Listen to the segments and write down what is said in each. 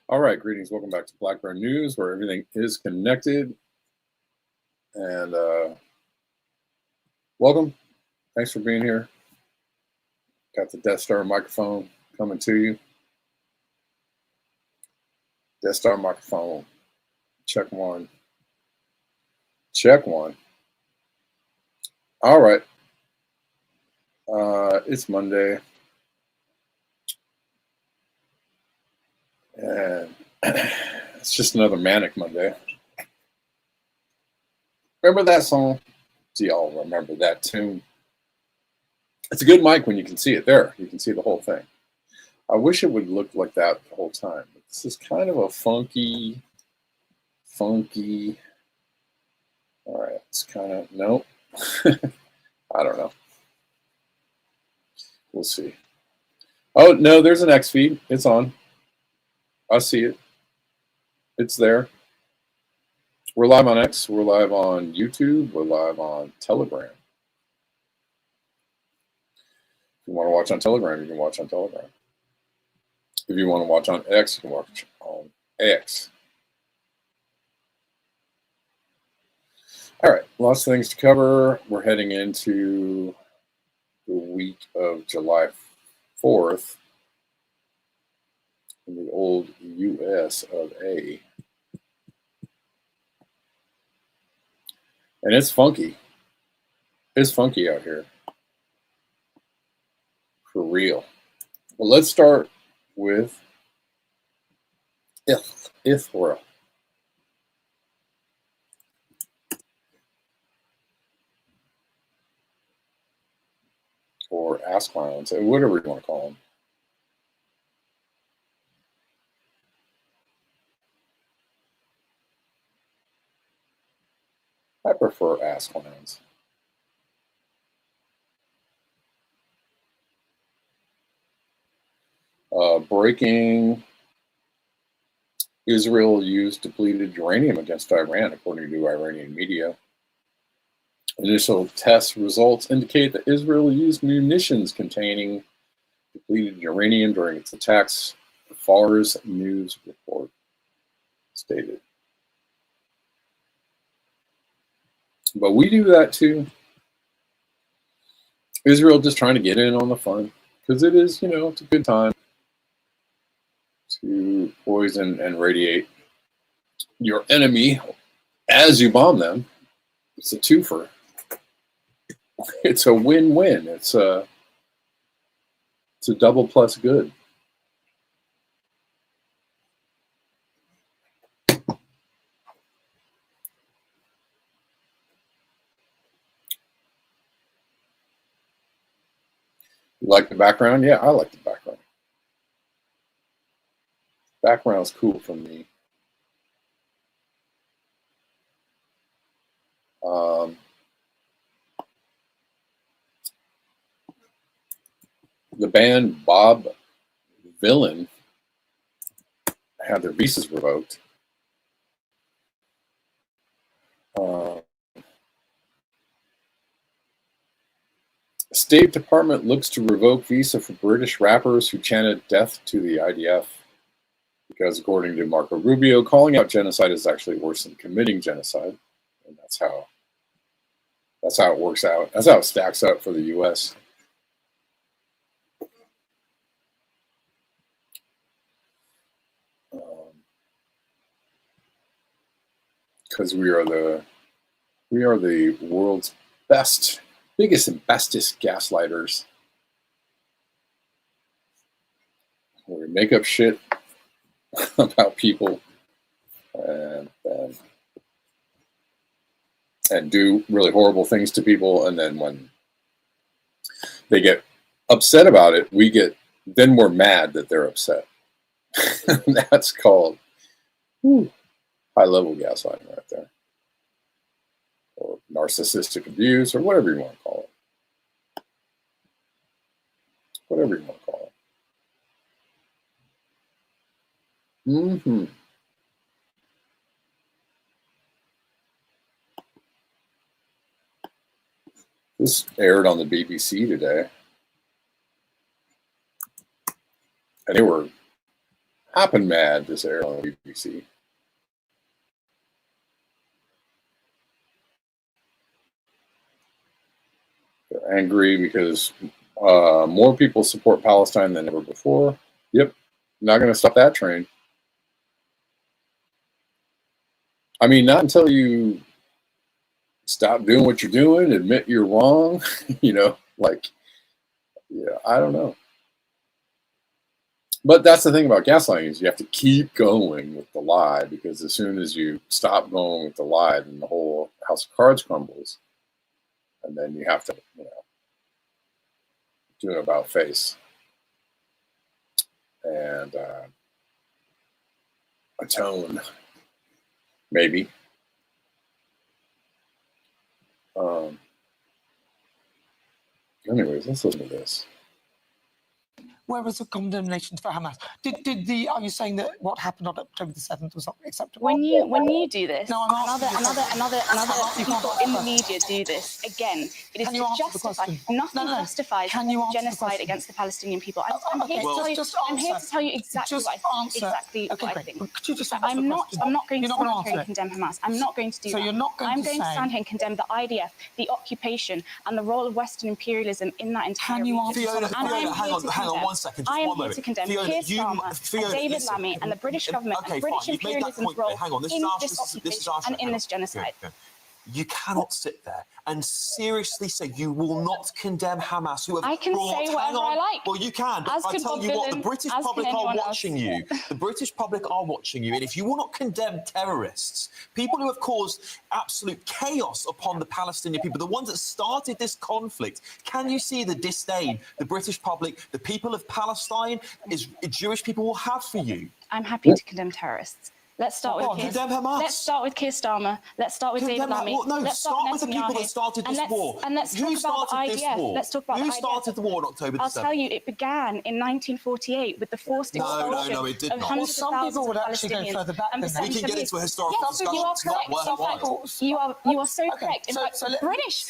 All right, greetings. Welcome back to Blackburn News, where everything is connected. And welcome. Thanks for being here. Got the Death Star microphone coming to you. Death Star microphone. Check one. Check one. All right. It's Monday. And it's just another manic Monday. Remember that song? Do y'all remember that tune? It's a good mic when you can see it there. You can see the whole thing. I wish it would look like that the whole time. But this is kind of a funky. All right, it's kind of, nope. I don't know. We'll see. Oh, no, there's an X feed. It's on. I see it. It's there. We're live on X. We're live on YouTube. We're live on Telegram. If you want to watch on Telegram, you can watch on Telegram. If you want to watch on X, you can watch on X. All right, lots of things to cover. We're heading into the week of July 4th in the old US of A. And it's funky. It's funky out here. For real. Well, let's start with Ithra. Or ass clowns, whatever you want to call them. I prefer ass clowns. Breaking: Israel used depleted uranium against Iran, according to Iranian media. Initial test results indicate that Israel used munitions containing depleted uranium during its attacks, the Fars news report stated. But we do that too. Israel just trying to get in on the fun, because it is, it's a good time to poison and radiate your enemy as you bomb them. It's a twofer. It's a win-win. It's a double plus good. You like the background? Yeah, I like the background. Background's cool for me. The band Bob Villain had their visas revoked. State Department looks to revoke visa for British rappers who chanted death to the IDF. Because according to Marco Rubio, calling out genocide is actually worse than committing genocide. And that's how it works out. That's how it stacks up for the US. Because we are the world's biggest and bestest gaslighters. We make up shit about people and do really horrible things to people, and then when they get upset about it, then we're mad that they're upset. That's called high-level gaslighting right there, or narcissistic abuse, or whatever you want to call it. Whatever you want to call it. This aired on the BBC today, and they were hopping mad. This aired on the BBC. They're angry because more people support Palestine than ever before. Yep, not going to stop that train. I mean, not until you stop doing what you're doing, admit you're wrong, I don't know. But that's the thing about gaslighting, is you have to keep going with the lie, because as soon as you stop going with the lie, then the whole house of cards crumbles. And then you have to, do an about face and atone, maybe. Anyways, let's listen to this. Where was the condemnation for Hamas? Are you saying that what happened on October the 7th was not acceptable? When you do this, another people in the media do this again. It is to justify. Nothing justifies genocide against the Palestinian people. I'm here to tell you exactly what I think. I'm not going to stand here and condemn Hamas. I'm not going to do that. I'm going to stand here and condemn the IDF, the occupation, and the role of Western imperialism in that entire region. Fiona, hang on 1 second. I am here to condemn Keir Starmer and David Lammy and the British government and British imperialism's role in this occupation and in this genocide. You cannot sit there and seriously say you will not condemn Hamas, who have I can say whatever I like. Well, you can. But I tell you what, the British public are watching you. The British public are watching you. And if you will not condemn terrorists, people who have caused absolute chaos upon the Palestinian people, the ones that started this conflict, can you see the disdain the British public, the people of Palestine, Jewish people will have for you? I'm happy to condemn terrorists. Let's start with Keir. Condemn Hamas. Let's start with Keir Starmer. Let's start with David Lammy. Well, no, let's start with the people that started this war. And let's Who talk about the started this IDF. war? Let's talk about Who the IDF. started the war on October the 7th? I'll tell you, it began in 1948 with the forced expulsion No, it did of not. hundreds Well, of some thousands people of would actually go Palestinians. further back And than for that. We can get into a historical yes, discussion. you are It's not correct. worthwhile. You are so Okay, correct. In so- fact, so the let- British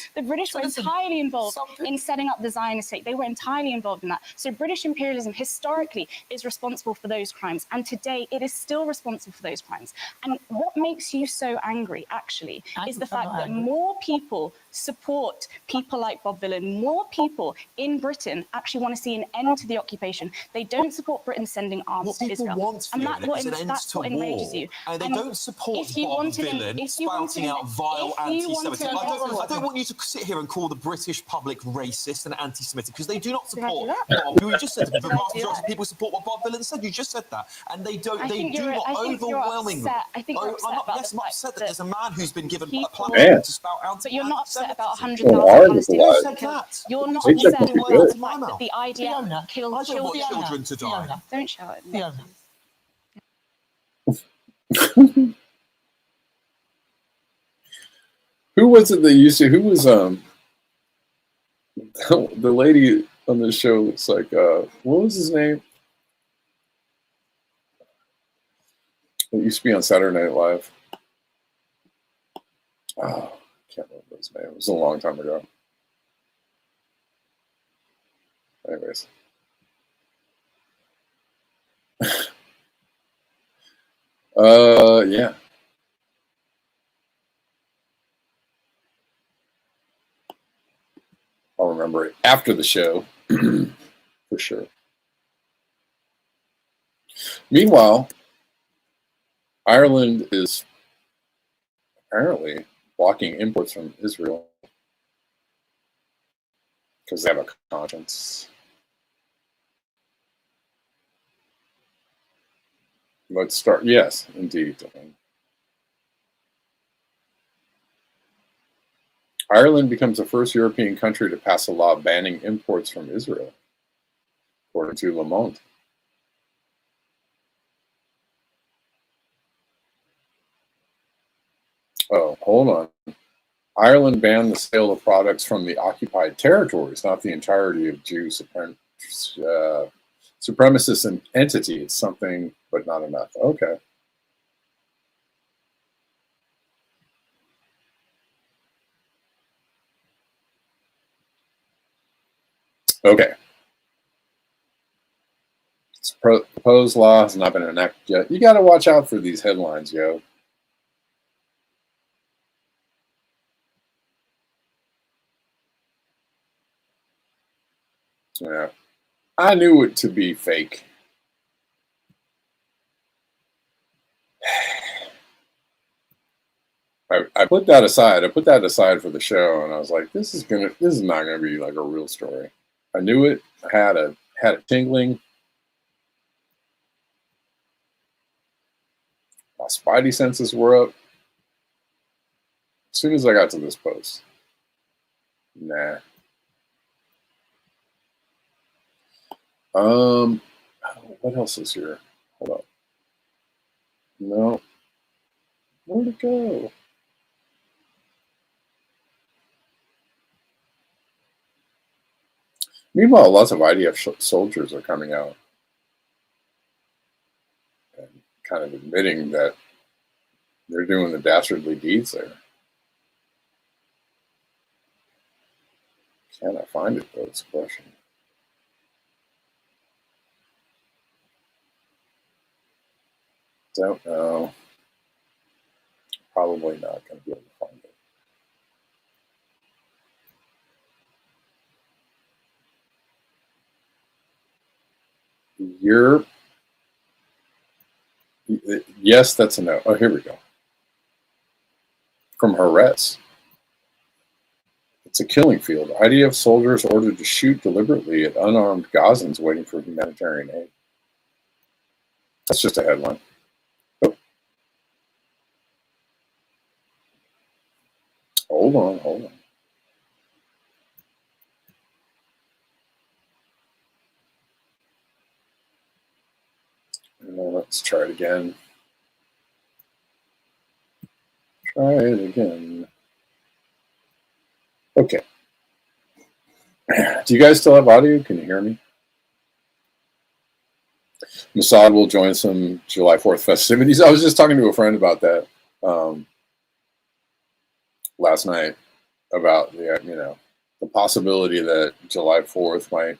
were listen, entirely involved something- in setting up the Zionist state. They were entirely involved in that. So British imperialism historically is responsible for those crimes, and today it is still responsible for those crimes. And what makes you so angry, actually, is the fact that more people support people like Bob Dylan. More people in Britain actually want to see an end to the occupation. They don't support Britain sending arms What to people Israel. want, And Fiona, that's is an end that's to what enrages war. you. And they don't support if you Bob wanted Dylan spouting out vile anti-Semitism. I don't want you to sit here and call the British public racist and anti-Semitic, because they do not support Bob. You just said the vast majority of people support what Bob Dylan said. You just said that. And they don't. They do not overwhelmingly. I think you're upset about yes, I'm upset that there's a man who's been given a people- platform to spout anti-Semitism. But you're not upset about Well, 100,000 articles Palestinians. wise. Said that. You're not They check upset pretty about good. the fact that the idea Fiona, killed I don't want children. children to die. Fiona, Don't shout at me. Fiona. Who was it that used to? Who was the lady on the show? Looks like what was his name? It used to be on Saturday Night Live. Oh, I can't remember his name. It was a long time ago. Anyways. Yeah. I'll remember it after the show, for sure. Meanwhile, Ireland is apparently blocking imports from Israel because they have a conscience. Let's start. Yes, indeed. Ireland becomes the first European country to pass a law banning imports from Israel, according to Le Monde. Oh, hold on. Ireland banned the sale of products from the occupied territories, not the entirety of Jew supremacist entity. It's something, but not enough. Okay. Okay. Proposed law has not been enacted yet. You got to watch out for these headlines, yo. Yeah. I knew it to be fake. I put that aside. I put that aside for the show, and I was like, this is not gonna be like a real story. I knew it. I had a tingling. My spidey senses were up as soon as I got to this post. Nah. What else is here? Hold up. No. Where'd it go? Meanwhile, lots of IDF soldiers are coming out and kind of admitting that they're doing the dastardly deeds there. Can I find it, though? It's a question. Don't know. Probably not going to be able to find it. Europe. Yes, that's a no. Oh, here we go. From Haaretz. It's a killing field. IDF soldiers ordered to shoot deliberately at unarmed Gazans waiting for humanitarian aid. That's just a headline. Oh. Hold on. Let's try it again. Try it again. Okay. Do you guys still have audio? Can you hear me? Mossad will join some July 4th festivities. I was just talking to a friend about that last night, about the possibility that July 4th might,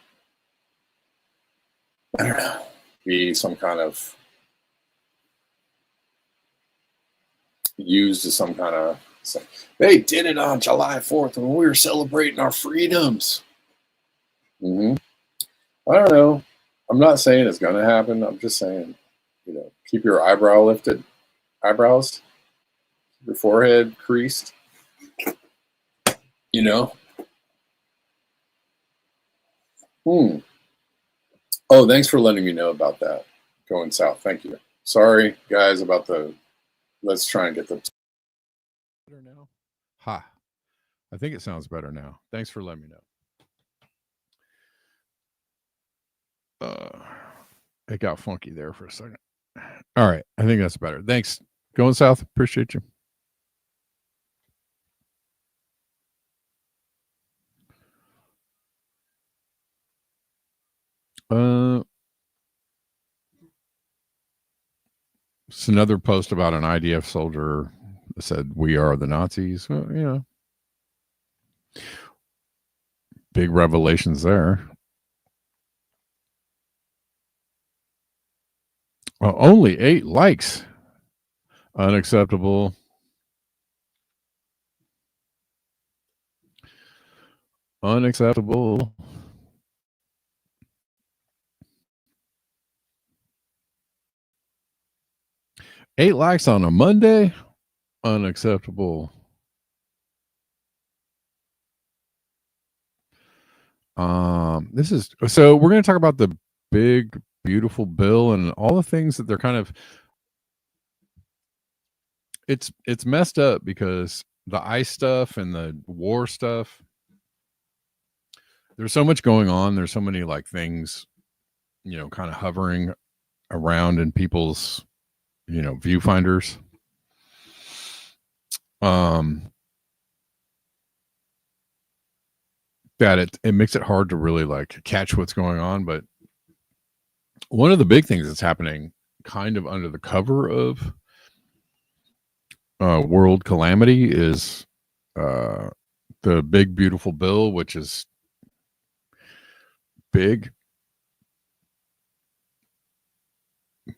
I don't know, be some kind of used as some kind of, they did it on July 4th when we were celebrating our freedoms. I don't know. I'm not saying it's going to happen. I'm just saying, keep your eyebrows, keep your forehead creased, Oh, thanks for letting me know about that. Going south. Thank you. Sorry, guys, about let's try and get the better now. Ha. I think it sounds better now. Thanks for letting me know. It got funky there for a second. All right. I think that's better. Thanks. Going south. Appreciate you. It's another post about an IDF soldier that said, "We are the Nazis." Well, big revelations there. Only 8 likes. Unacceptable. Unacceptable. Eight likes on a Monday? Unacceptable. This is so we're going to talk about the big, beautiful bill and all the things that they're kind of. It's messed up because the ICE stuff and the war stuff. There's so much going on. There's so many things, kind of hovering around in people's, viewfinders. That it makes it hard to really catch what's going on. But one of the big things that's happening kind of under the cover of world calamity is the big, beautiful bill, which is big,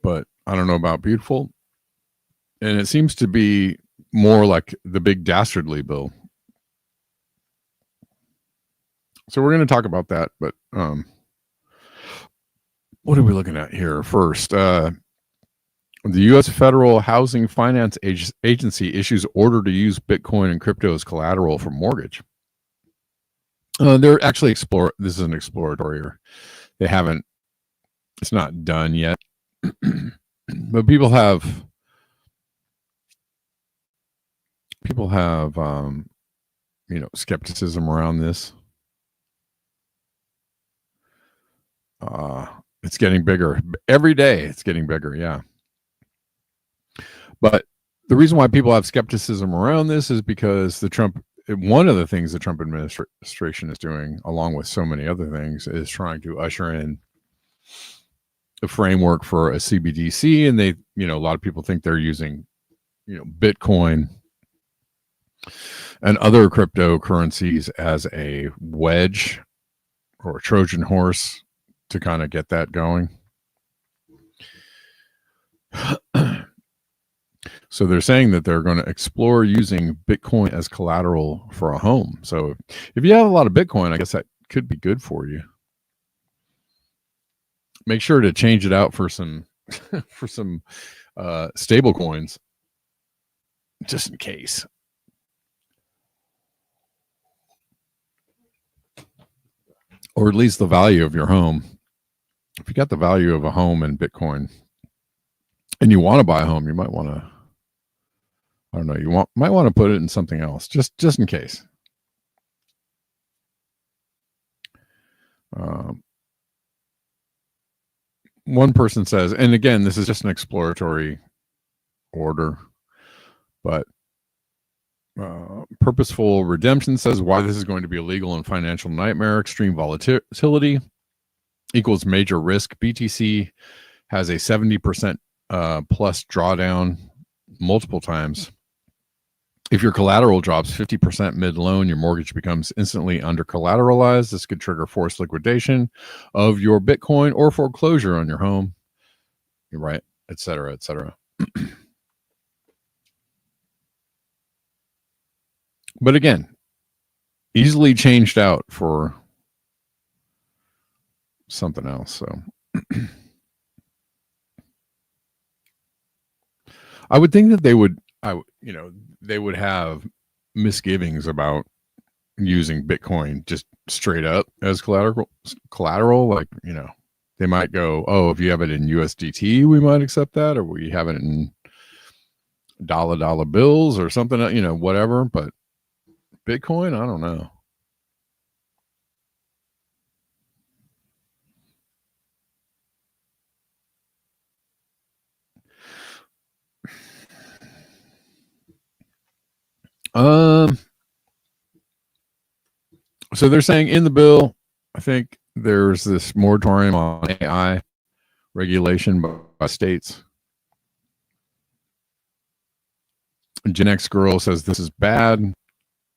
but I don't know about beautiful. And it seems to be more like the big dastardly bill. So we're going to talk about that, but what are we looking at here first? The U.S. Federal Housing Finance Agency issues order to use Bitcoin and crypto as collateral for mortgage. They're actually this is an exploratory. They haven't. It's not done yet, but people have skepticism around this. It's getting bigger every day. It's getting bigger, yeah. But the reason why people have skepticism around this is because one of the things the Trump administration is doing, along with so many other things, is trying to usher in a framework for a CBDC, and they, a lot of people think they're using, Bitcoin and other cryptocurrencies as a wedge or a Trojan horse to kind of get that going. So they're saying that they're going to explore using Bitcoin as collateral for a home. So if you have a lot of Bitcoin, I guess that could be good for you. Make sure to change it out for some stable coins, just in case. Or at least the value of your home. If you got the value of a home in Bitcoin and you want to buy a home, you might want to, I don't know, might want to put it in something else, just in case. One person says, and again, this is just an exploratory order, but Purposeful Redemption says why this is going to be a legal and financial nightmare. Extreme volatility equals major risk. BTC has a 70% plus drawdown multiple times. If your collateral drops 50% mid-loan, your mortgage becomes instantly under-collateralized. This could trigger forced liquidation of your Bitcoin or foreclosure on your home. You're right, et cetera, et cetera. But again, easily changed out for something else. So I would think that they would, they would have misgivings about using Bitcoin just straight up as collateral. Like, they might go, oh, if you have it in USDT, we might accept that, or we have it in dollar bills or something, whatever. But Bitcoin, I don't know. So they're saying in the bill, I think there's this moratorium on AI regulation by states. Gen X Girl says this is bad.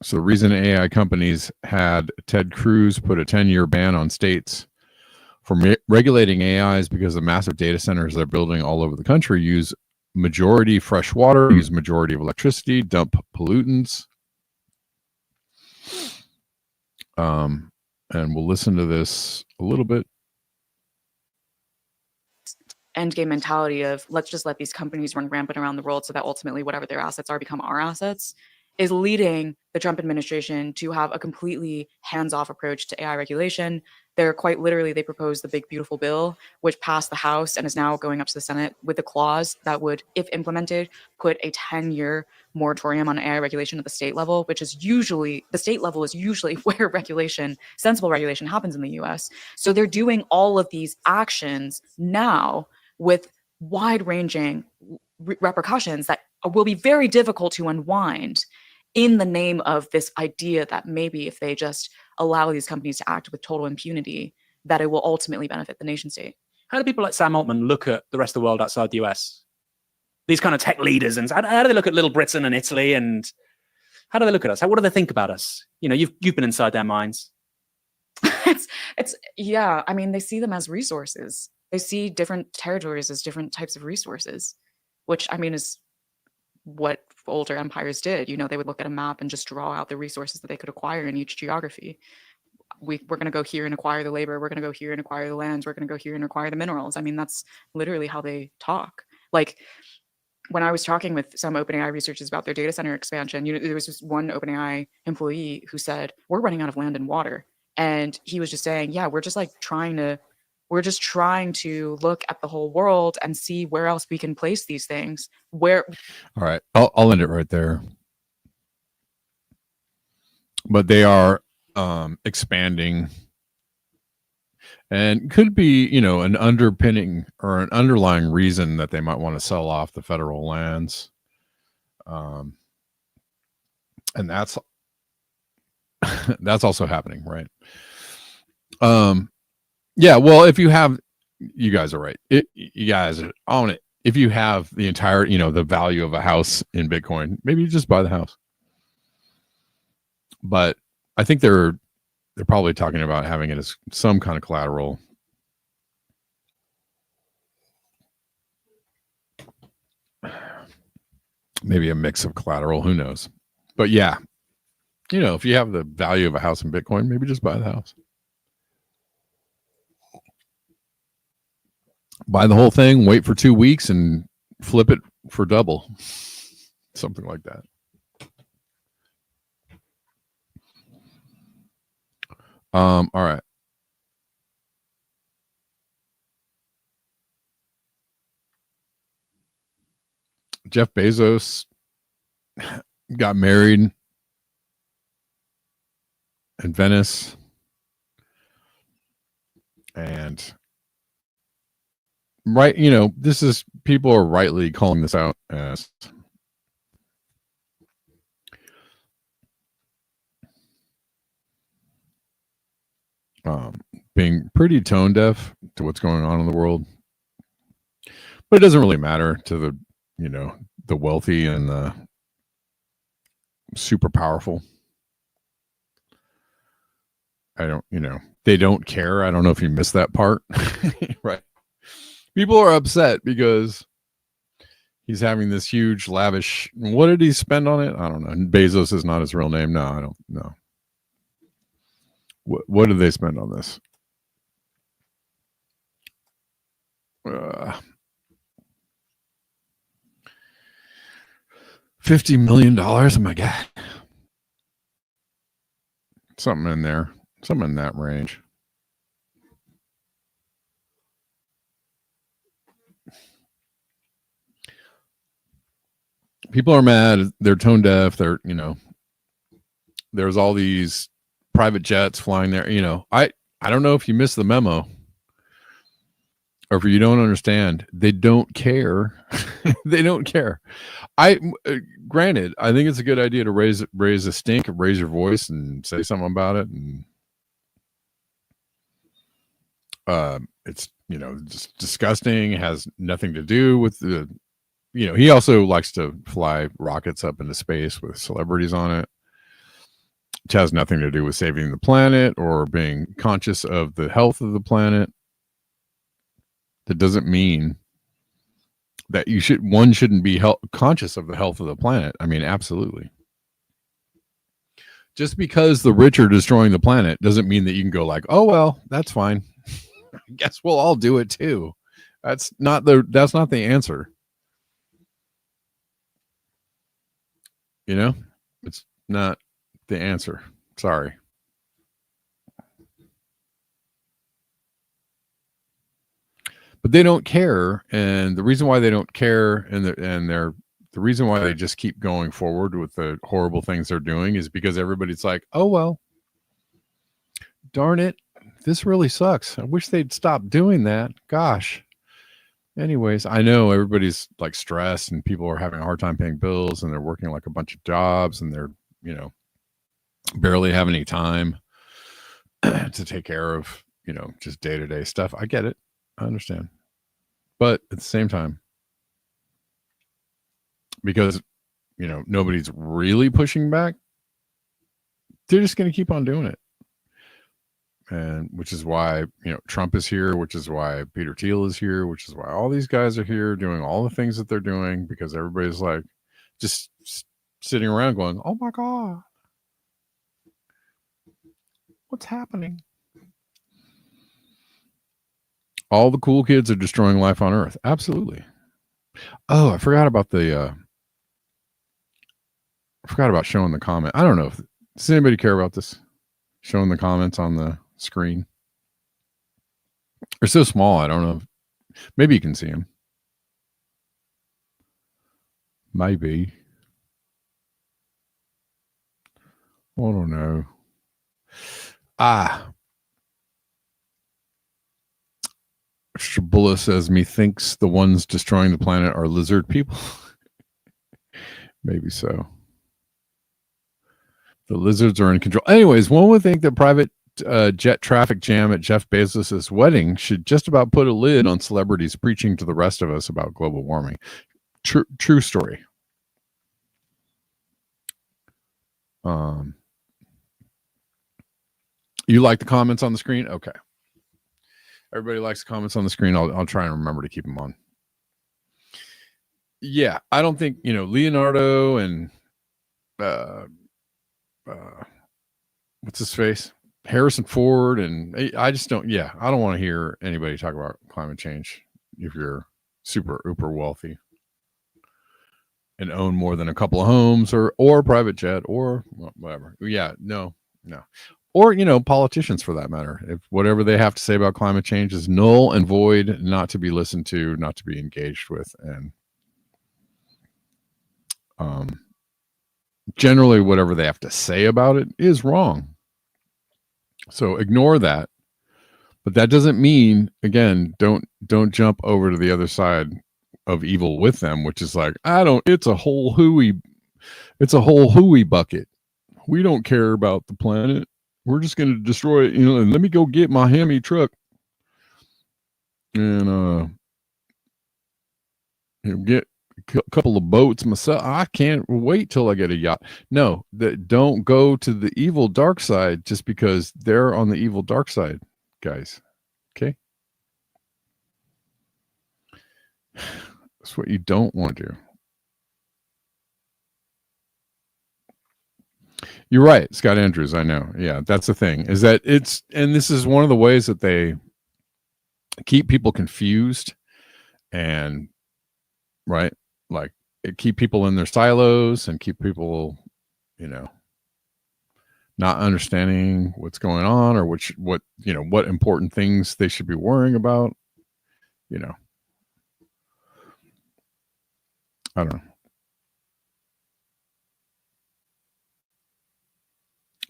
So the reason AI companies had Ted Cruz put a 10-year ban on states for regulating AI is because the massive data centers they're building all over the country use majority fresh water, use majority of electricity, dump pollutants. And we'll listen to this a little bit. Endgame mentality of let's just let these companies run rampant around the world so that ultimately whatever their assets are become our assets is leading the Trump administration to have a completely hands-off approach to AI regulation. They're quite literally, they proposed the big beautiful bill, which passed the House and is now going up to the Senate with a clause that would, if implemented, put a 10-year moratorium on AI regulation at the state level, which is usually, the state level is usually where regulation, sensible regulation happens in the US. So they're doing all of these actions now with wide-ranging repercussions that will be very difficult to unwind in the name of this idea that maybe if they just allow these companies to act with total impunity, that it will ultimately benefit the nation state. How do people like Sam Altman look at the rest of the world outside the US? These kind of tech leaders, and how do they look at little Britain and Italy, and how do they look at us? What do they think about us? You've been inside their minds. Yeah, I mean, they see them as resources. They see different territories as different types of resources, which I mean is what older empires did. They would look at a map and just draw out the resources that they could acquire in each geography. We're going to go here and acquire the labor. We're going to go here and acquire the lands. We're going to go here and acquire the minerals. I mean, that's literally how they talk. Like when I was talking with some OpenAI researchers about their data center expansion, there was this one OpenAI employee who said, we're running out of land and water. And he was just saying, yeah, we're just trying to look at the whole world and see where else we can place these things. All right, I'll end it right there. But they are expanding, and could be, an underpinning or an underlying reason that they might want to sell off the federal lands. And that's also happening, right? Yeah, well, if you have, you guys are right. You guys own it. If you have the entire, the value of a house in Bitcoin, maybe you just buy the house. But I think they're probably talking about having it as some kind of collateral. Maybe a mix of collateral, who knows? But yeah, if you have the value of a house in Bitcoin, maybe just buy the house. Buy the whole thing, wait for 2 weeks, and flip it for double. Something like that. All right. Jeff Bezos got married in Venice. And right, this is, people are rightly calling this out as being pretty tone deaf to what's going on in the world. But it doesn't really matter to the, the wealthy and the super powerful. They don't care. I don't know if you missed that part. Right. People are upset because he's having this huge, lavish. What did he spend on it? I don't know. Bezos is not his real name. No, I don't know. What did they spend on this? $50 million. Oh my God. Something in there. Something in that range. People are mad. They're tone deaf. They're, there's all these private jets flying there. I don't know if you missed the memo or if you don't understand. They don't care. They don't care. Granted, I think it's a good idea to raise a stink, raise your voice and say something about it. And it's, just disgusting. It has nothing to do with the, he also likes to fly rockets up into space with celebrities on it. Which has nothing to do with saving the planet or being conscious of the health of the planet. That doesn't mean that one shouldn't be conscious of the health of the planet. I mean, absolutely. Just because the rich are destroying the planet doesn't mean that you can go like, oh, well, that's fine. I guess we'll all do it too. That's not the answer. It's not the answer. Sorry. But they don't care, and the reason why they don't care, the reason why they just keep going forward with the horrible things they're doing is because everybody's like, oh well, darn it, this really sucks. I wish they'd stop doing that. Gosh. Anyways, I know everybody's like stressed and people are having a hard time paying bills and they're working like a bunch of jobs and they're, barely have any time to take care of, just day-to-day stuff. I get it. I understand. But at the same time, because, nobody's really pushing back, they're just going to keep on doing it. And which is why, Trump is here, which is why Peter Thiel is here, which is why all these guys are here doing all the things that they're doing, because everybody's like just sitting around going, oh my God, what's happening? All the cool kids are destroying life on Earth. Absolutely. Oh, I forgot about showing the comment. I don't know. Does anybody care about this? Showing the comments on the screen. They're so small. I don't know. Maybe you can see them. Maybe. I don't know. Shabula says, methinks the ones destroying the planet are lizard people. Maybe so. The lizards are in control. Anyways, one would think that private jet traffic jam at Jeff Bezos' wedding should just about put a lid on celebrities preaching to the rest of us about global warming. True story. You like the comments on the screen? Okay. Everybody likes the comments on the screen. I'll try and remember to keep them on. Yeah, I don't think, Leonardo and what's his face? Harrison Ford, and I just don't, I don't want to hear anybody talk about climate change if you're super uber wealthy and own more than a couple of homes or a private jet or whatever. Yeah, no. Or, politicians for that matter. If whatever they have to say about climate change is null and void, not to be listened to, not to be engaged with. And generally whatever they have to say about it is wrong. So ignore that. But that doesn't mean, again, don't jump over to the other side of evil with them, which is like, it's a whole hooey bucket. We don't care about the planet. we're just going to destroy it, and let me go get my Hemi truck and get a couple of boats myself. I can't wait till I get a yacht. No, don't go to the evil dark side just because they're on the evil dark side, guys. Okay? That's what you don't want to do. You're right, Scott Andrews. I know. Yeah, that's the thing, is that and this is one of the ways that they keep people confused and, right, like keep people in their silos and keep people, not understanding what's going on or what important things they should be worrying about. I don't know.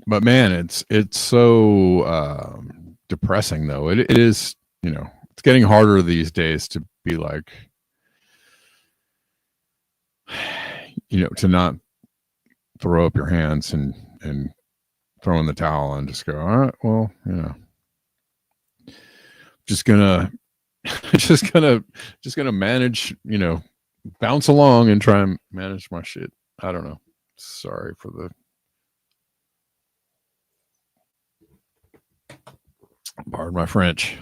But man, it's so depressing though. It is, it's getting harder these days to be like, to not throw up your hands and throw in the towel and just go, all right, well, just gonna manage, bounce along and try and manage my shit. I don't know. Sorry for the pardon my French.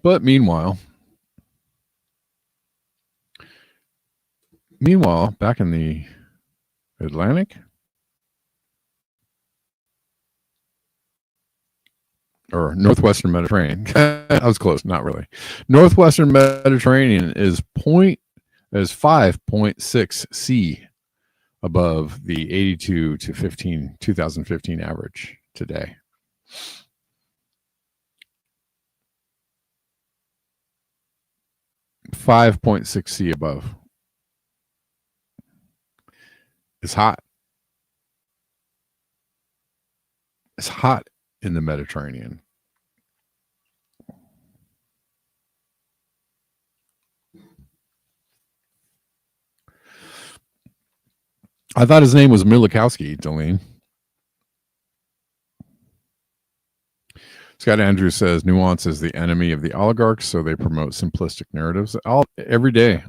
But meanwhile, back in the Atlantic or Northwestern Mediterranean, I was close, not really. Northwestern Mediterranean is 5.6 C above the 82 to 2015 average today. .6 C above. It's hot. It's hot in the Mediterranean. I thought his name was Milikowski, Delene. Scott Andrews says nuance is the enemy of the oligarchs, so they promote simplistic narratives all day, every day.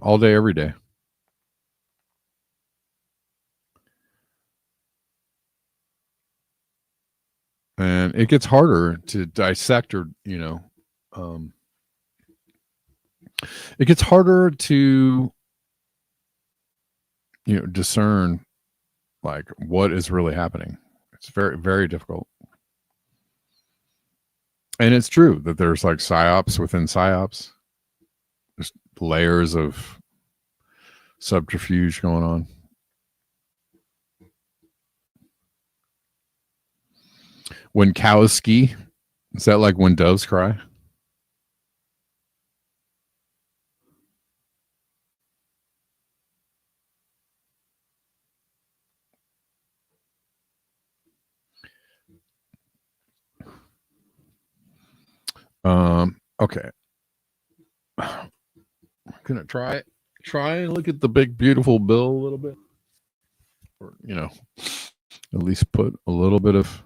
And it gets harder to dissect or, it gets harder to, discern like what is really happening. It's very, very difficult. And it's true that there's like psyops within psyops. There's layers of subterfuge going on. When cows ski, is that like when doves cry? Okay. I'm gonna try and look at the big beautiful bill a little bit, or at least put a little bit of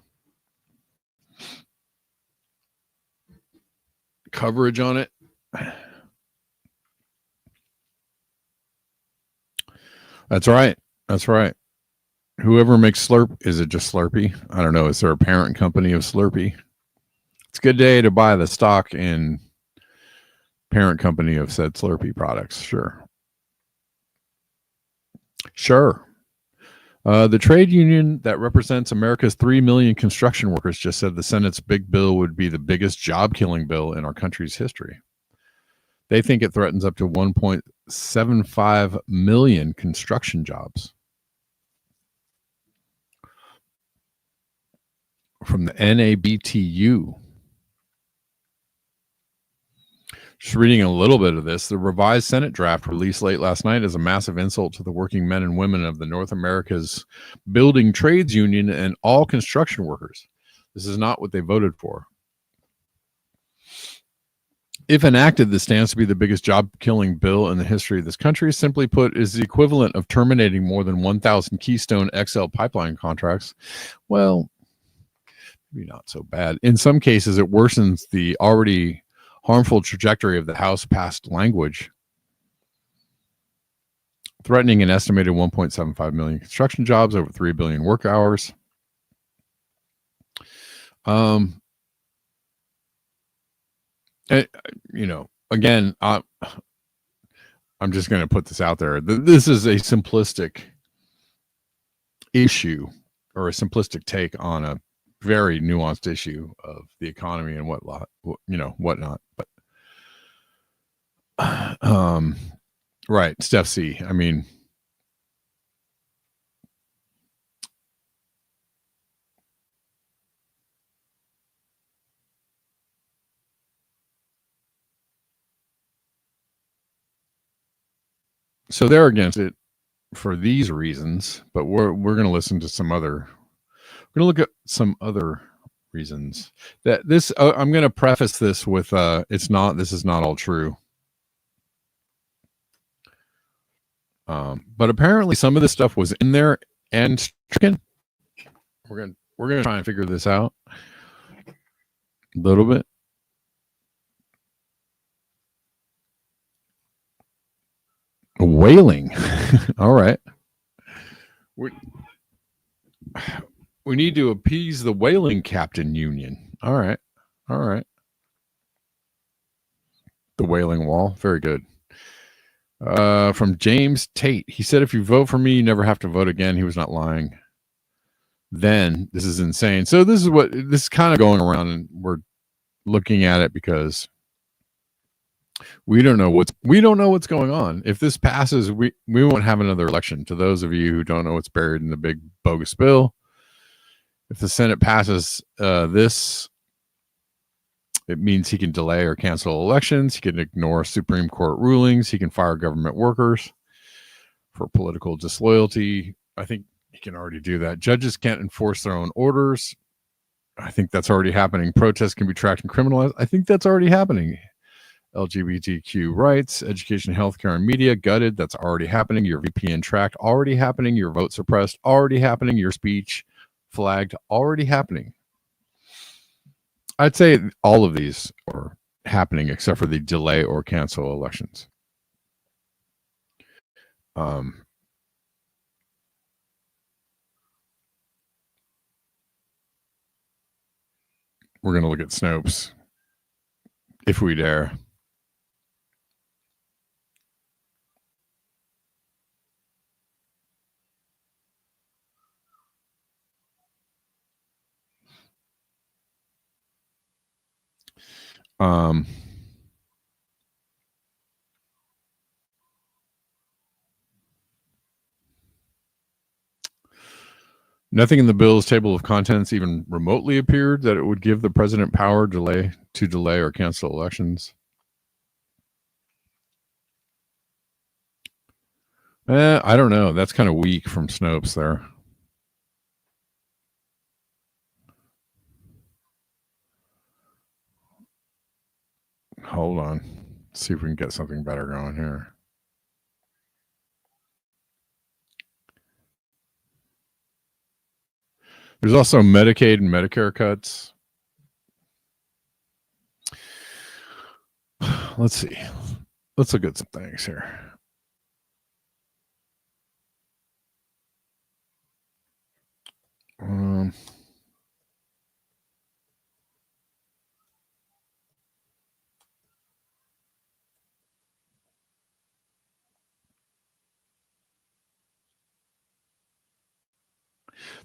coverage on it. That's right. Whoever makes Slurp, is it just Slurpee? I don't know. Is there a parent company of Slurpee? It's a good day to buy the stock in parent company of said Slurpee products. Sure. The trade union that represents America's 3 million construction workers just said the Senate's big bill would be the biggest job-killing bill in our country's history. They think it threatens up to 1.75 million construction jobs. From the NABTU. Just reading a little bit of this, the revised Senate draft released late last night is a massive insult to the working men and women of the North America's building trades union and all construction workers. This is not what they voted for. If enacted, this stands to be the biggest job-killing bill in the history of this country. Simply put, is the equivalent of terminating more than 1,000 Keystone XL pipeline contracts. Well, maybe not so bad. In some cases, it worsens the already harmful trajectory of the House passed language, threatening an estimated 1.75 million construction jobs, over 3 billion work hours. You know, again, I'm just going to put this out there. This is a simplistic issue, or a simplistic take on a very nuanced issue of the economy and whatnot. But right, Steph C. I mean, so they're against it for these reasons, but we're going to listen to some other. We're going to look at some other reasons that this. I'm going to preface this with it's not. This is not all true. But apparently some of this stuff was in there and stricken. We're gonna try and figure this out a little bit. Whaling. All right. We need to appease the whaling captain union. All right. The whaling wall. Very good. From James Tate. He said, if you vote for me, you never have to vote again. He was not lying. Then this is insane. So this is kind of going around, and we're looking at it because we don't know what's going on. If this passes, we won't have another election. To those of you who don't know what's buried in the big bogus bill, if the Senate passes this, it means he can delay or cancel elections. He can ignore Supreme Court rulings. He can fire government workers for political disloyalty. I think he can already do that. Judges can't enforce their own orders. I think that's already happening. Protests can be tracked and criminalized. I think that's already happening. LGBTQ rights, education, healthcare, and media gutted. That's already happening. Your VPN tracked. Already happening. Your vote suppressed. Already happening. Your speech flagged. Already happening. I'd say all of these are happening except for the delay or cancel elections. We're going to look at Snopes, if we dare. Nothing in the bill's table of contents even remotely appeared that it would give the president power to delay or cancel elections. I don't know. That's kind of weak from Snopes there. Hold on. Let's see if we can get something better going here. There's also Medicaid and Medicare cuts. Let's see. Let's look at some things here.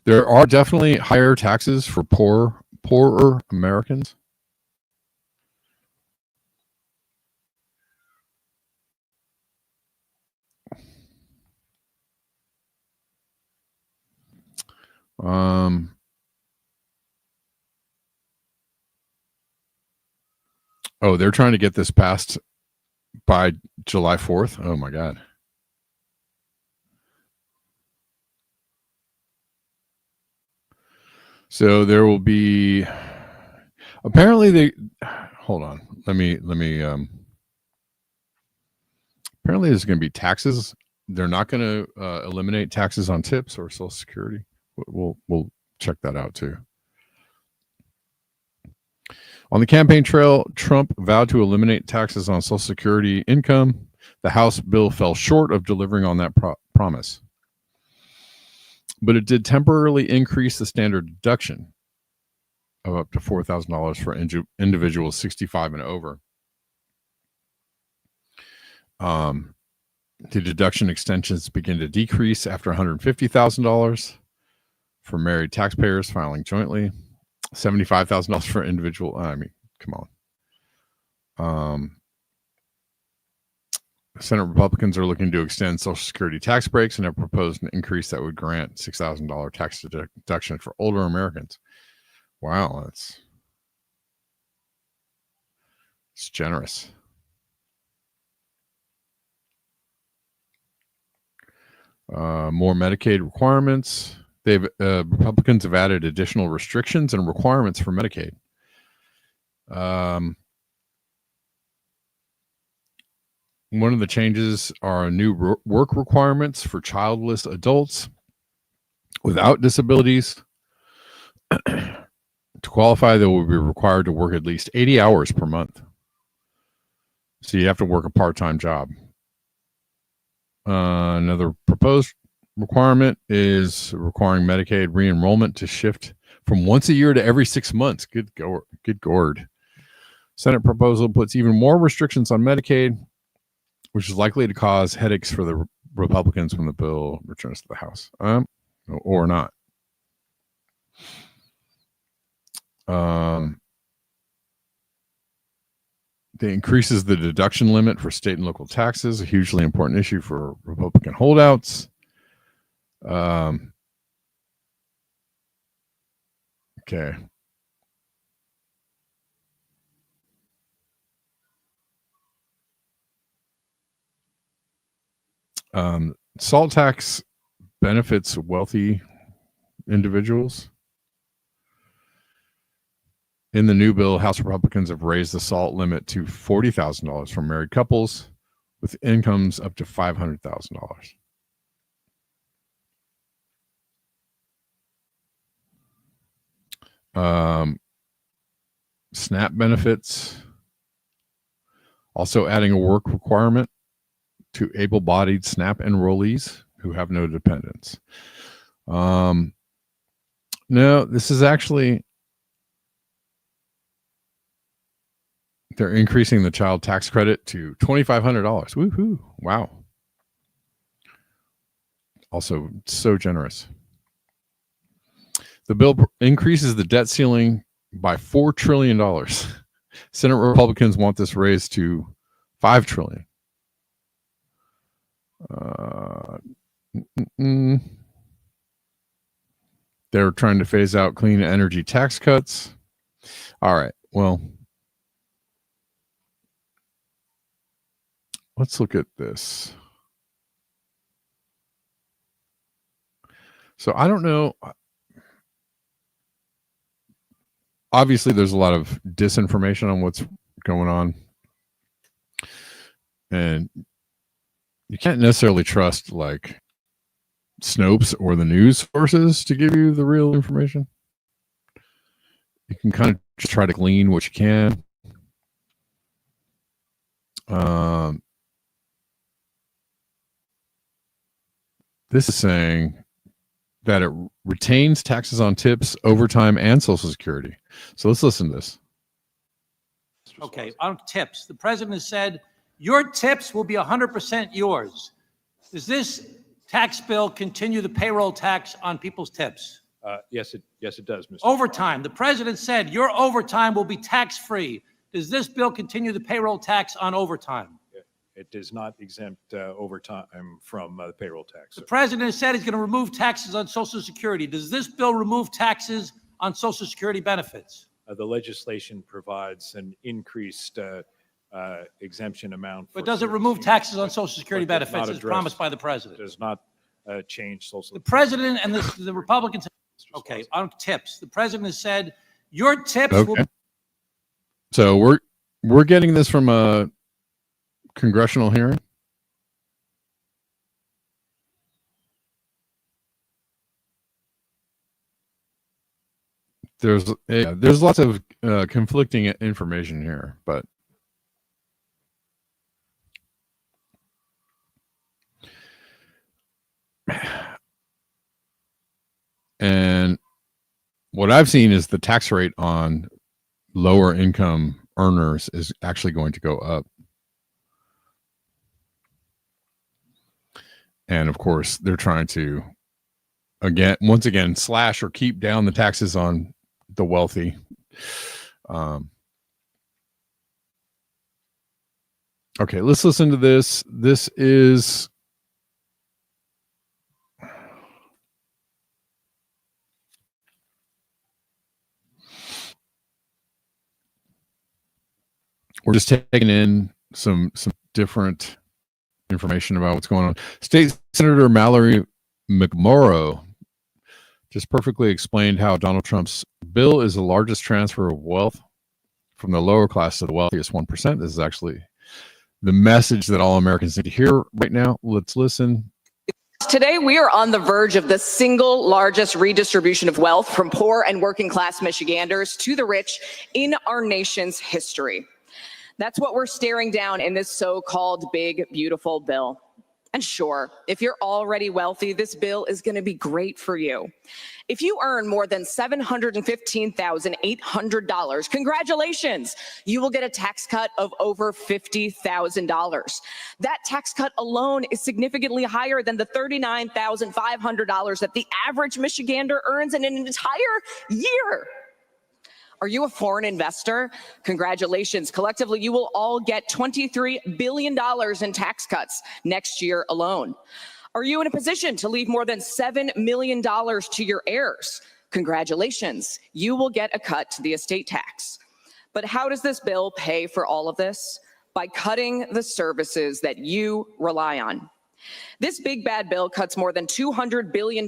There are definitely higher taxes for poorer Americans. Oh, they're trying to get this passed by July 4th. Oh my God. So there will be, Apparently they hold on. Let me apparently there's going to be taxes. They're not going to eliminate taxes on tips or Social Security. We'll check that out too. On the campaign trail, Trump vowed to eliminate taxes on Social Security income. The House bill fell short of delivering on that promise. But it did temporarily increase the standard deduction of up to $4,000 for individuals 65 and over. The deduction extensions begin to decrease after $150,000 for married taxpayers filing jointly. $75,000 for individual. I mean, come on. Senate Republicans are looking to extend Social Security tax breaks and have proposed an increase that would grant $6,000 tax deduction for older Americans. Wow, it's generous. More Medicaid requirements. Republicans have added additional restrictions and requirements for Medicaid. One of the changes are new work requirements for childless adults without disabilities. To qualify, they will be required to work at least 80 hours per month. So you have to work a part-time job. Another proposed requirement is requiring Medicaid re-enrollment to shift from once a year to every 6 months. Good gourd. Senate proposal puts even more restrictions on Medicaid, which is likely to cause headaches for the Republicans when the bill returns to the House, or not. It increases the deduction limit for state and local taxes, a hugely important issue for Republican holdouts. Okay. Salt tax benefits wealthy individuals. In the new bill, House Republicans have raised the SALT limit to $40,000 for married couples with incomes up to $500,000. SNAP benefits, also adding a work requirement to able-bodied SNAP enrollees who have no dependents. No, this is actually, they're increasing the child tax credit to $2,500. Woohoo! Wow. Also, so generous. The bill increases the debt ceiling by $4 trillion. Senate Republicans want this raised to $5 trillion. They're trying to phase out clean energy tax cuts. All right. Well, let's look at this. So I don't know. Obviously, there's a lot of disinformation on what's going on. And you can't necessarily trust like Snopes or the news sources to give you the real information. You can kind of just try to glean what you can. This is saying that it retains taxes on tips, overtime, and Social Security. So let's listen to this. Okay, on tips, the president has said your tips will be 100% yours. Does this tax bill continue the payroll tax on people's tips? Yes, it does, Mr. Overtime, the president said your overtime will be tax-free. Does this bill continue the payroll tax on overtime? It does not exempt overtime from the payroll tax. The president has said he's going to remove taxes on Social Security. Does this bill remove taxes on Social Security benefits? The legislation provides an increased exemption amount. But does it remove taxes on Social Security benefits as promised by the president? It does not change Social Security. The president and the Republicans. Okay, on tips, the president has said your tips will. So we're getting this from a congressional hearing. There's lots of conflicting information here, but and what I've seen is the tax rate on lower income earners is actually going to go up. And of course, they're trying to once again slash or keep down the taxes on the wealthy. Okay, let's listen to this. This is we're just taking in some different information about what's going on. State Senator Mallory McMorrow just perfectly explained how Donald Trump's bill is the largest transfer of wealth from the lower class to the wealthiest 1%. This is actually the message that all Americans need to hear right now. Let's listen. Today, we are on the verge of the single largest redistribution of wealth from poor and working class Michiganders to the rich in our nation's history. That's what we're staring down in this so-called big, beautiful bill. And sure, if you're already wealthy, this bill is going to be great for you. If you earn more than $715,800, congratulations, you will get a tax cut of over $50,000. That tax cut alone is significantly higher than the $39,500 that the average Michigander earns in an entire year. Are you a foreign investor? Congratulations. Collectively, you will all get $23 billion in tax cuts next year alone. Are you in a position to leave more than $7 million to your heirs? Congratulations. You will get a cut to the estate tax. But how does this bill pay for all of this? By cutting the services that you rely on. This big bad bill cuts more than $200 billion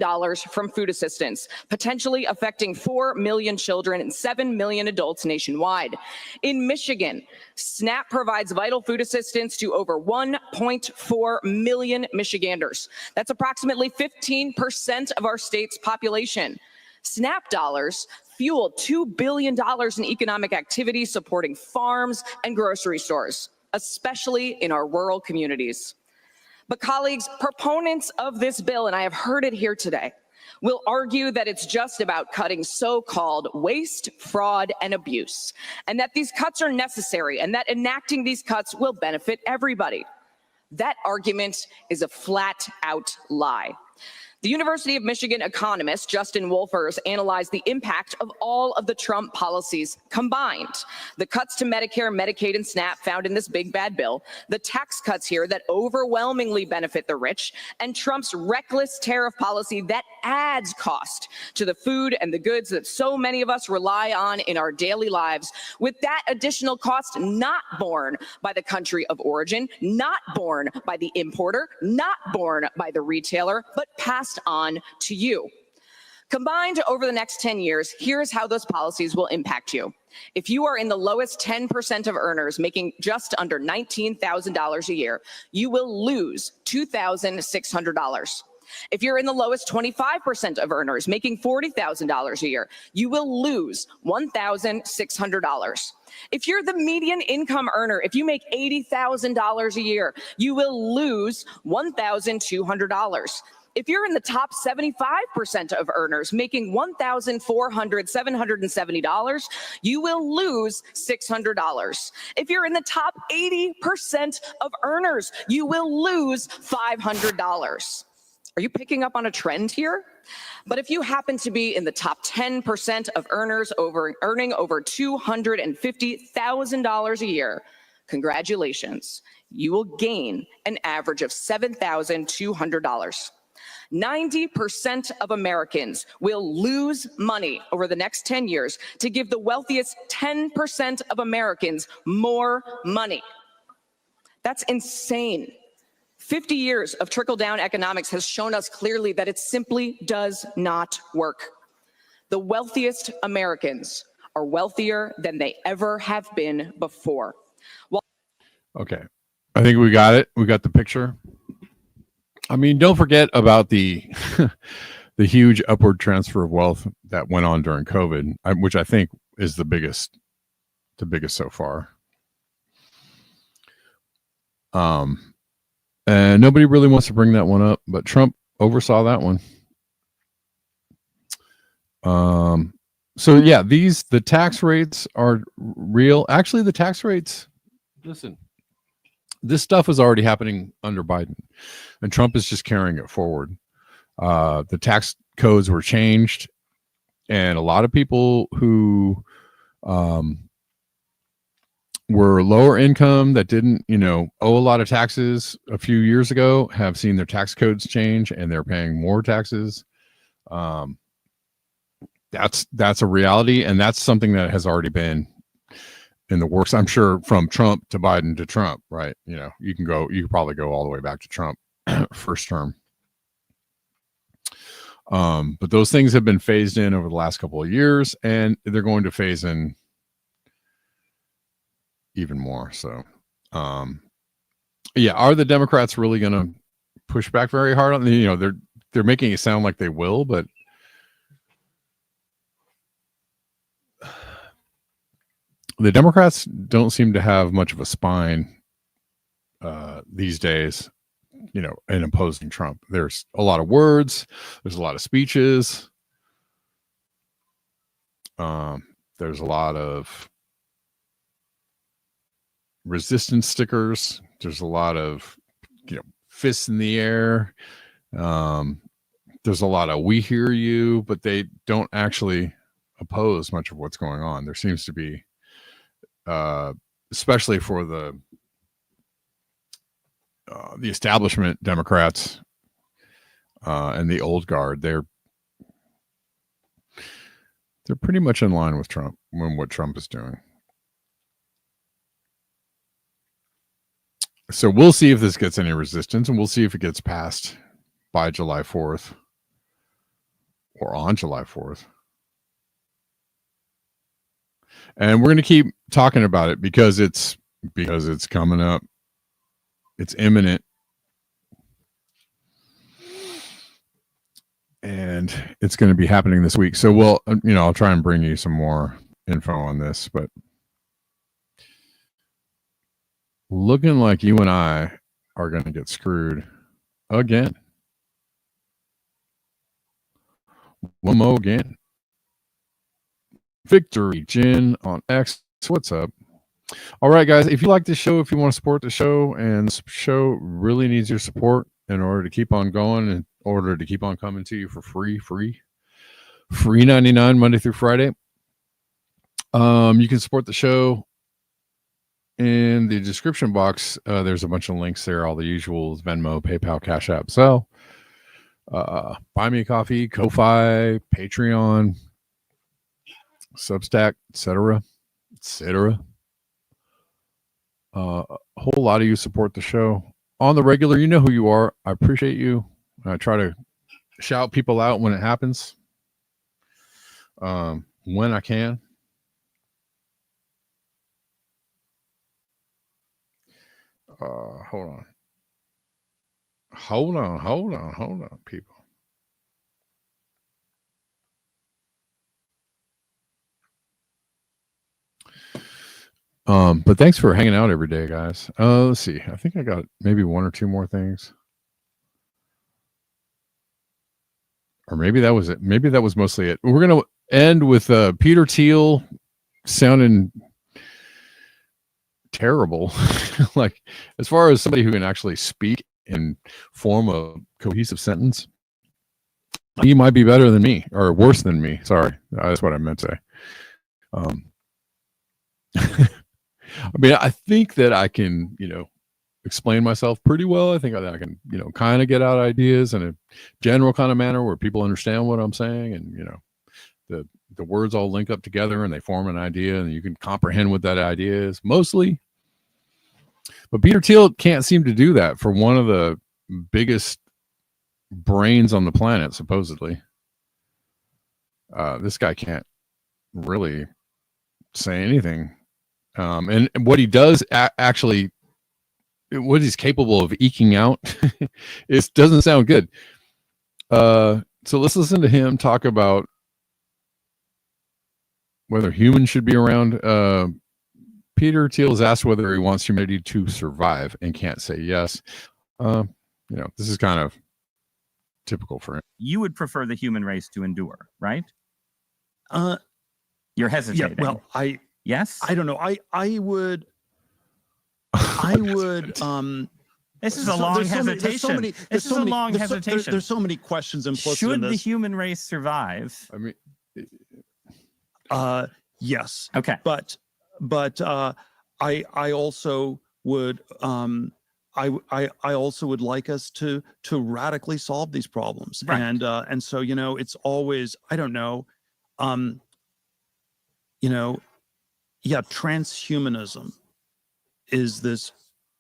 from food assistance, potentially affecting 4 million children and 7 million adults nationwide. In Michigan, SNAP provides vital food assistance to over 1.4 million Michiganders. That's approximately 15% of our state's population. SNAP dollars fueled $2 billion in economic activity supporting farms and grocery stores, especially in our rural communities. But colleagues, proponents of this bill, and I have heard it here today, will argue that it's just about cutting so-called waste, fraud, and abuse, and that these cuts are necessary, and that enacting these cuts will benefit everybody. That argument is a flat-out lie. The University of Michigan economist Justin Wolfers analyzed the impact of all of the Trump policies combined. The cuts to Medicare, Medicaid, and SNAP found in this big bad bill, the tax cuts here that overwhelmingly benefit the rich, and Trump's reckless tariff policy that adds cost to the food and the goods that so many of us rely on in our daily lives, with that additional cost not borne by the country of origin, not borne by the importer, not borne by the retailer, but passed on to you. Combined over the next 10 years, here's how those policies will impact you. If you are in the lowest 10% of earners making just under $19,000 a year, you will lose $2,600. If you're in the lowest 25% of earners making $40,000 a year, you will lose $1,600. If you're the median income earner, if you make $80,000 a year, you will lose $1,200. If you're in the top 75% of earners making $770, you will lose $600. If you're in the top 80% of earners, you will lose $500. Are you picking up on a trend here? But if you happen to be in the top 10% of earners earning over $250,000 a year, congratulations, you will gain an average of $7,200. 90% of Americans will lose money over the next 10 years to give the wealthiest 10% of Americans more money. That's insane. 50 years of trickle-down economics has shown us clearly that it simply does not work. The wealthiest Americans are wealthier than they ever have been before. Okay. I think we got it. We got the picture. I mean, don't forget about the the huge upward transfer of wealth that went on during COVID, which I think is the biggest so far. And nobody really wants to bring that one up, but Trump oversaw that one. So yeah, the tax rates are real. Actually, the tax rates, listen, this stuff is already happening under Biden, and Trump is just carrying it forward. The tax codes were changed, and a lot of people who were lower income that didn't, owe a lot of taxes a few years ago have seen their tax codes change, and they're paying more taxes. That's a reality, and that's something that has already been in the works, I'm sure, from Trump to Biden to Trump, right? You could probably go all the way back to Trump first term. But those things have been phased in over the last couple of years, and they're going to phase in even more. So, yeah, are the Democrats really going to push back very hard on they're making it sound like they will, but the Democrats don't seem to have much of a spine these days, in opposing Trump. There's a lot of words. There's a lot of speeches. There's a lot of resistance stickers. There's a lot of, fists in the air. There's a lot of "we hear you," but they don't actually oppose much of what's going on. There seems to be, especially for the establishment Democrats and the old guard, they're pretty much in line with Trump when what Trump is doing. So we'll see if this gets any resistance, and we'll see if it gets passed by July 4th or on July 4th. And we're going to keep talking about it because it's coming up. It's imminent. And it's going to be happening this week. So I'll try and bring you some more info on this, but looking like you and I are going to get screwed again. One more again. Victory Gin on X. What's up? All right, guys. If you like this show, if you want to support the show, and this show really needs your support in order to keep on going, in order to keep on coming to you for free 99 Monday through Friday. You can support the show in the description box. There's a bunch of links there, all the usuals: Venmo, PayPal, Cash App, Zelle, Buy Me a Coffee, Ko-Fi, Patreon, Substack, etc. A whole lot of you support the show on the regular. You know who you are. I appreciate you. I try to shout people out when it happens, when I can. Hold on, people. But thanks for hanging out every day, guys. Let's see. I think I got maybe one or two more things. Or maybe that was it. Maybe that was mostly it. We're going to end with Peter Thiel sounding terrible. Like, as far as somebody who can actually speak and form a cohesive sentence, he might be better than me, or worse than me. Sorry. That's what I meant to say. I mean, I think that I can, explain myself pretty well. I think that I can, kind of get out ideas in a general kind of manner where people understand what I'm saying, and the words all link up together and they form an idea, and you can comprehend what that idea is mostly. But Peter Thiel can't seem to do that for one of the biggest brains on the planet, supposedly. This guy can't really say anything. And what he does actually, what he's capable of eking out, it doesn't sound good. So let's listen to him talk about whether humans should be around. Peter Thiel is asked whether he wants humanity to survive and can't say yes. This is kind of typical for him. You would prefer the human race to endure, right? You're hesitating. Yeah, well, yes. I don't know. I would. This is a long hesitation. This is a long hesitation. There's so many questions implicit Should in this. the human race survive? I mean, yes. Okay. But I also would I also would like us to radically solve these problems. Right. And so it's always, I don't know, transhumanism is this,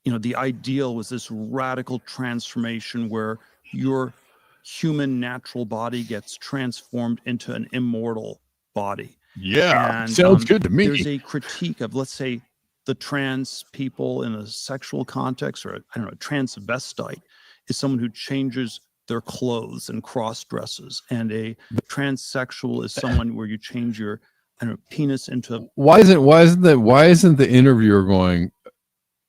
the ideal was this radical transformation where your human natural body gets transformed into an immortal body. Yeah, and, sounds good to me. There's a critique of, let's say, the trans people in a sexual context, or a transvestite is someone who changes their clothes and cross dresses, and a transsexual is someone where you change your penis into. Why isn't the interviewer going,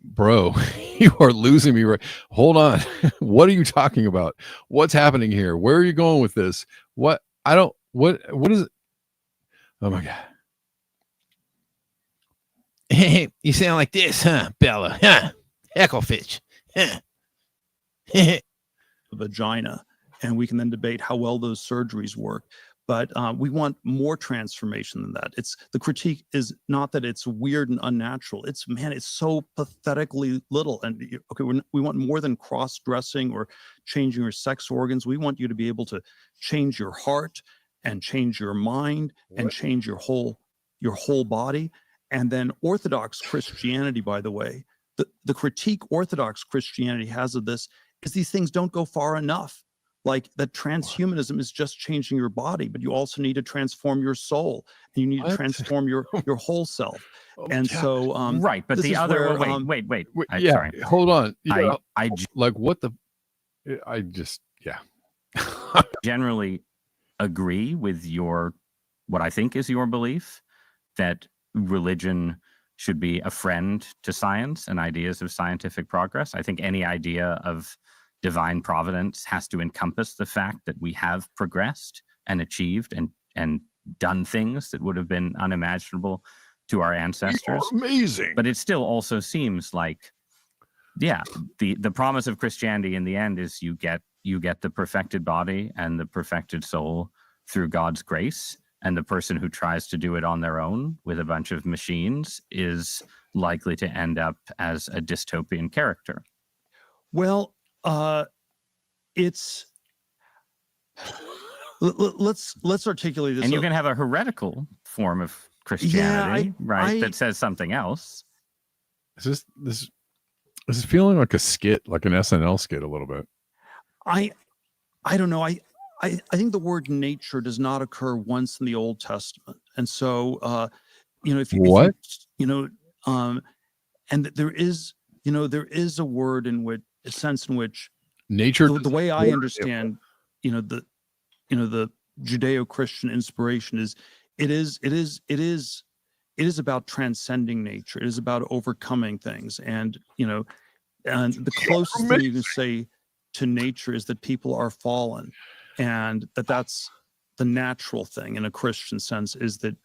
bro, you are losing me right? Hold on. What are you talking about? What's happening here? Where are you going with this? What is it? Oh my God. You sound like this, huh, Bella? Huh? Ecclefitch. Huh? Vagina, and we can then debate how well those surgeries work. But we want more transformation than that. The critique is not that it's weird and unnatural. It's so pathetically little. And we want more than cross-dressing or changing your sex organs. We want you to be able to change your heart and change your mind and change your whole body. And then Orthodox Christianity, by the way, the critique Orthodox Christianity has of this is these things don't go far enough. Like that transhumanism is just changing your body, but you also need to transform your soul, and you need to transform your whole self. And so, right. But the other, where, wait. Yeah, sorry. hold on. I generally agree with what I think is your belief that religion should be a friend to science and ideas of scientific progress. I think any idea of divine providence has to encompass the fact that we have progressed and achieved and done things that would have been unimaginable to our ancestors. Amazing. But it still also seems like, the promise of Christianity in the end is you get the perfected body and the perfected soul through God's grace. And the person who tries to do it on their own with a bunch of machines is likely to end up as a dystopian character. Well, let's articulate this. And you can have a heretical form of Christianity, that says something else. This is feeling like a skit, like an SNL skit a little bit. I don't know. I think the word nature does not occur once in the Old Testament, and so and there is a word in which a sense in which nature, the way I understand, the Judeo-Christian inspiration is it is about transcending nature. It is about overcoming things, and the closest thing you can say to nature is that people are fallen. And that's the natural thing in a Christian sense, is that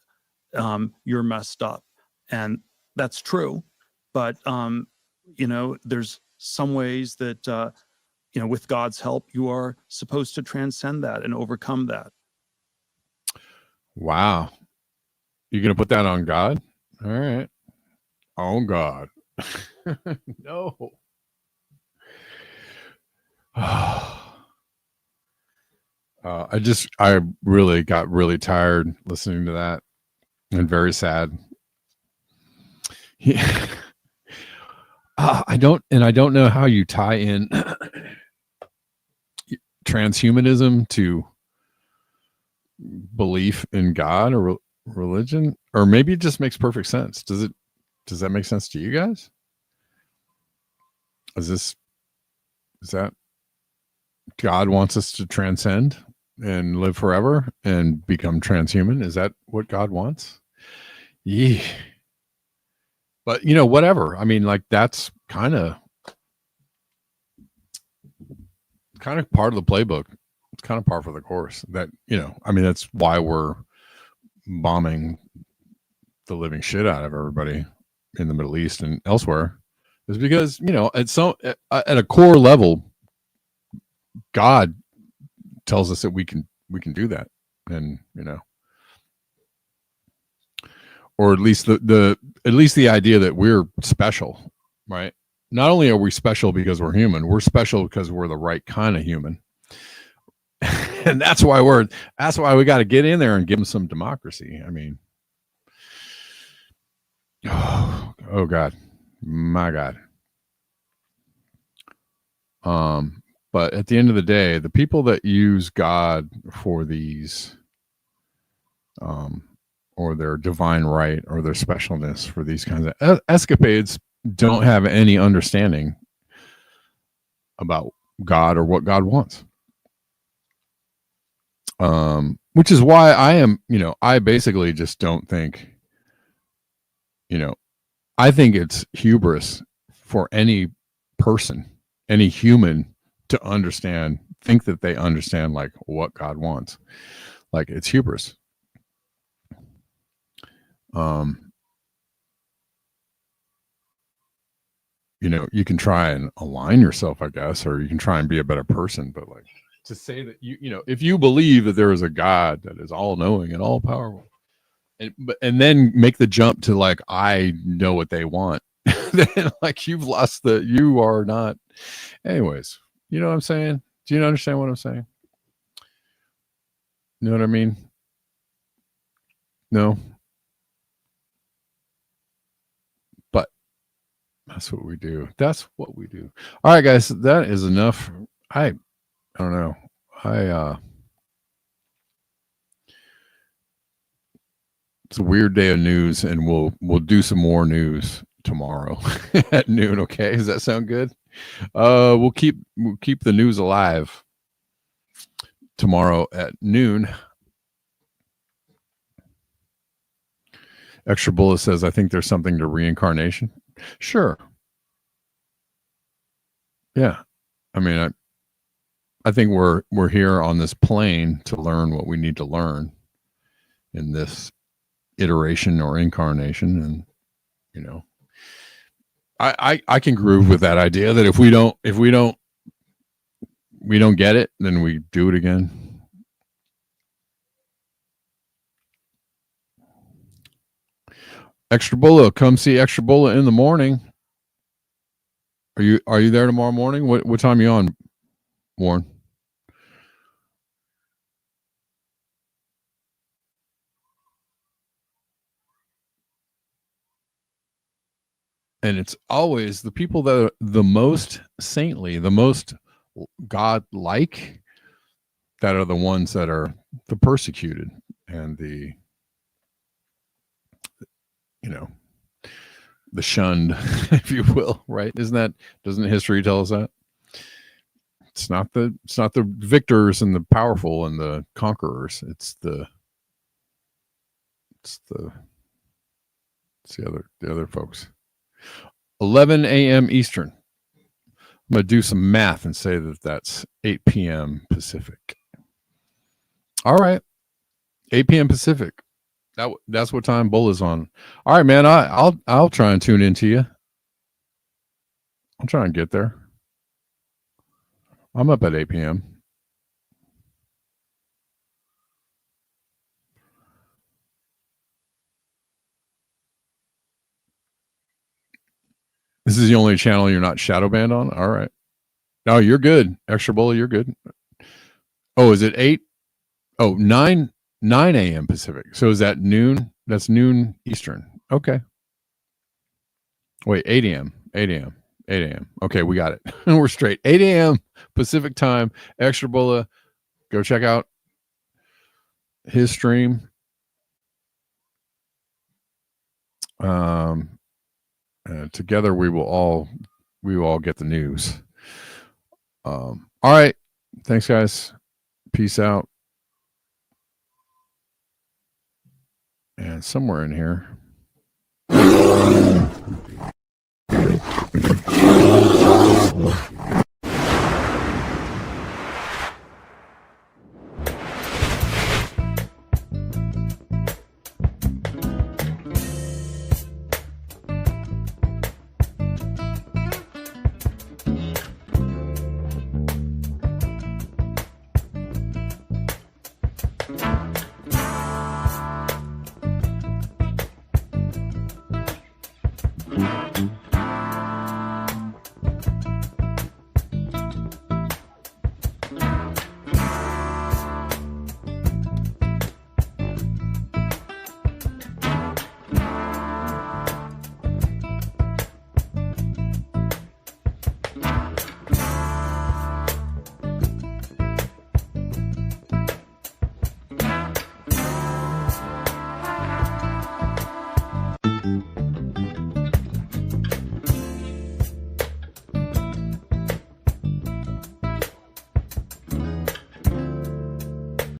you're messed up. And that's true. But, there's some ways that, with God's help, you are supposed to transcend that and overcome that. Wow. You're going to put that on God? All right. On God. No. I really got really tired listening to that, and very sad. Yeah. I don't know how you tie in transhumanism to belief in God, or religion, or maybe it just makes perfect sense. Does that make sense to you guys? Is that God wants us to transcend and live forever and become transhuman? Is that what God wants? Yeah. But whatever. I mean, like, that's kind of part of the playbook. It's kind of par for the course. That, I mean, that's why we're bombing the living shit out of everybody in the Middle East and elsewhere, is because, at a core level, God tells us that we can do that. And, or at least the idea that we're special, right? Not only are we special because we're human, we're special because we're the right kind of human. And that's why we got to get in there and give them some democracy. I mean, oh God, my God. But at the end of the day, the people that use God for these, or their divine right or their specialness for these kinds of escapades, don't have any understanding about God or what God wants. Which is why I basically just don't think, I think it's hubris for any person, any human, to think that they understand like what God wants. Like, it's hubris. You can try and align yourself, I guess, or you can try and be a better person, but like, to say that if you believe that there is a God that is all knowing and all powerful, and then make the jump to like, I know what they want, then like, you are not. Anyways, you know what I'm saying? Do you understand what I'm saying? You know what I mean? No. But that's what we do. All right, guys, that is enough. I don't know. It's a weird day of news, and we'll do some more news tomorrow at noon. Okay, does that sound good? We'll keep the news alive tomorrow at noon. Extra Bullet says, I think there's something to reincarnation. Sure. Yeah. I mean, I think we're here on this plane to learn what we need to learn in this iteration or incarnation. And, I can groove with that idea that if we don't get it, then we do it again. Extra Bullet, come see Extra Bullet in the morning. Are you there tomorrow morning? What time are you on, Warren? And it's always the people that are the most saintly, the most God-like, that are the ones that are the persecuted and the shunned, if you will, right? Doesn't history tell us that? It's not the victors and the powerful and the conquerors. It's the other folks. 11 a.m. Eastern. I'm going to do some math and say that that's 8 p.m. Pacific. All right. 8 p.m. Pacific. That's what time Bull is on. All right, man. I'll try and tune into you. I'll try and get there. I'm up at 8 p.m. This is the only channel you're not shadow banned on? All right. No, you're good. Extra Bull, you're good. Oh, is it 8? Oh, 9 a.m. Pacific. So is that noon? That's noon Eastern. Okay. Wait, 8 a.m. 8 a.m. 8 a.m. Okay, we got it. We're straight. 8 a.m. Pacific time. Extra Bulla. Go check out his stream. Together we will all get the news. All right. Thanks, guys. Peace out. And somewhere in here.